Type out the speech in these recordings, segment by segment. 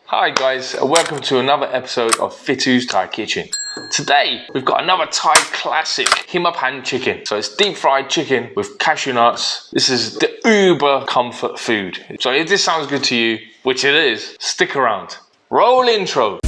Hi guys, and welcome to another episode of Pi Tou's Thai Kitchen. Today we've got another Thai classic himaphan chicken. So it's deep fried chicken with cashew nuts. This is the uber comfort food. So if this sounds good to you, which it is, stick around. Roll intro.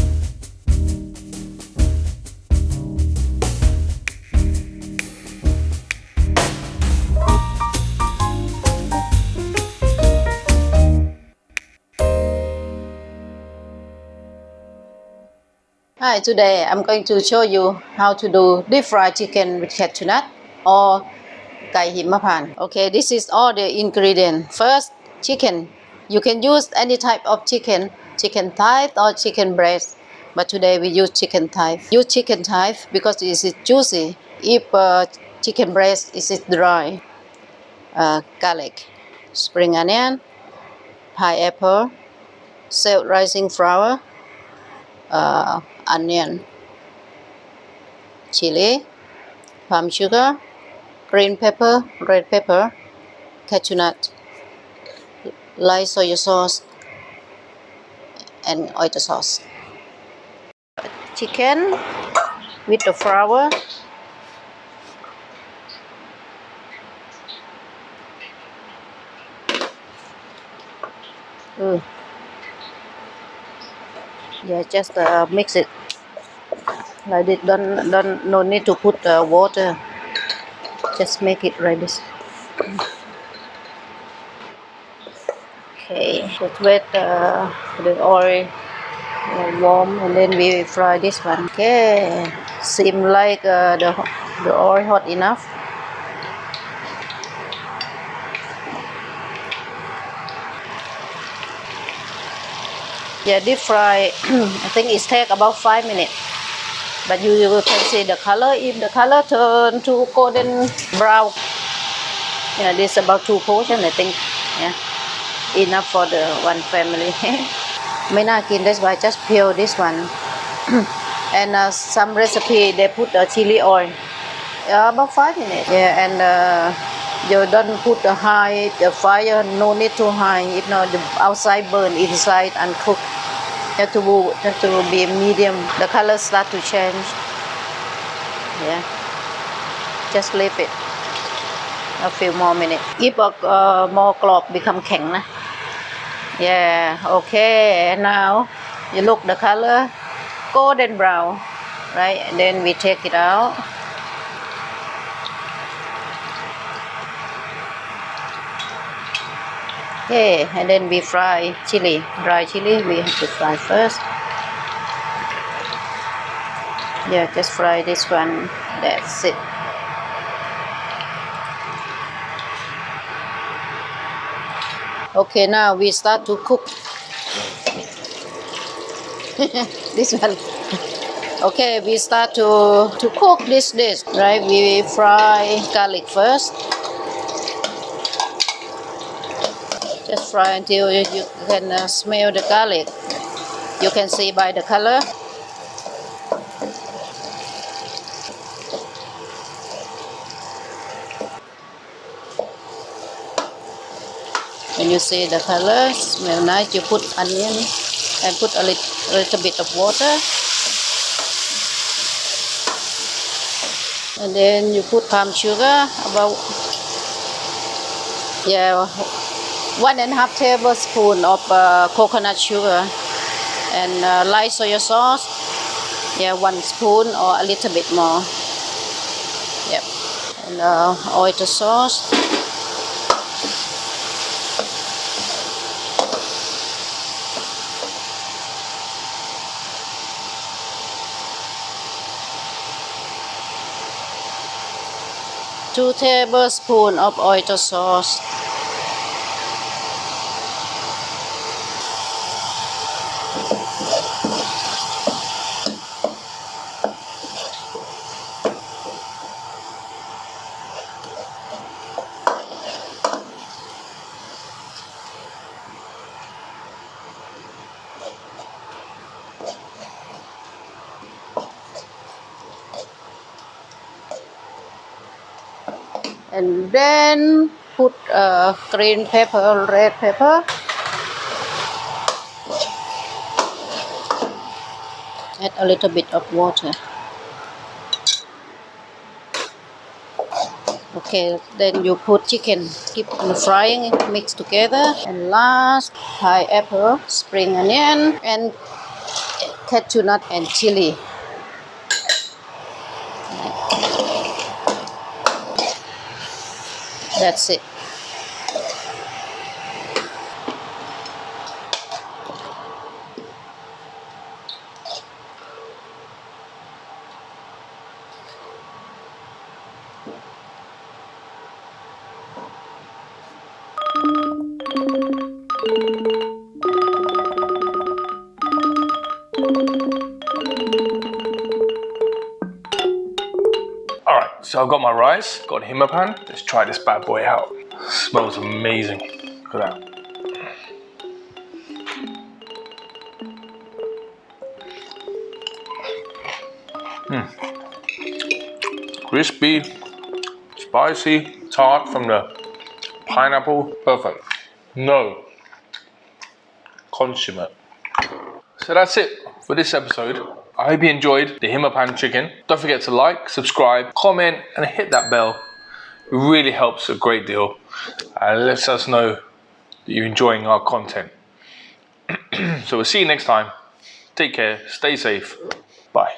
Hi, today I'm going to show you how to do deep fried chicken with cashew nut or gai himaphan. Okay, this is all the ingredients. First, chicken. You can use any type of chicken thigh or chicken breast. But today we use chicken thigh. Use chicken thigh because it is juicy. If chicken breast is dry. Garlic, spring onion, pineapple, self-rising flour, onion, chili, palm sugar, green pepper, red pepper, cashew nut, light soy sauce, and oyster sauce. Chicken with the flour. Yeah, just mix it like this. No need to put water. Just make it like this. Okay, just wait the oil warm and then we fry this one. Okay, seem like the oil hot enough. Yeah, deep fry. I think it takes about 5 minutes. But you can see the color. If the color turn to golden brown, yeah, this is about 2 portions, I think. Yeah, enough for the one family. ไม่น่ากิน that's why just peel this one. And some recipe they put chili oil. About 5 minutes. Yeah, and you don't put the high the fire. No need too high. If not, the outside burn, inside uncooked. Have to be medium. The color start to change. Yeah, just leave it a few more minutes. If more กรอบ become แข็งนะ Yeah, okay. Now you look the color golden brown, right? And then we take it out. Okay, and then we fry chili. Dry chili we have to fry first. Yeah, just fry this one. That's it. Okay, now we start to cook. This one. Okay, we start to cook this dish, right? We fry garlic first. Just fry until you can smell the garlic. You can see by the color. When you see the color, smell nice, you put onion and put a little bit of water. And then you put palm sugar, about 1.5 tablespoons of coconut sugar, and light soy sauce. 1 spoon or a little bit more. Yep. And oyster sauce. Two tablespoons of oyster sauce. And then put green pepper, red pepper, Add a little bit of water. Okay, then you put chicken, keep on frying, mix together. And last, pineapple, spring onion, and cashew nut and chili. That's it. Alright, so I've got my rice, got himaphan. Let's try this bad boy out. Smells amazing. Look at that. Crispy, spicy, tart from the pineapple. Perfect. No consummate. So that's it for this episode. I hope you enjoyed the himaphan chicken. Don't forget to like, subscribe, comment, and hit that bell. It really helps a great deal and lets us know that you're enjoying our content. So we'll see you next time. Take care, stay safe, bye.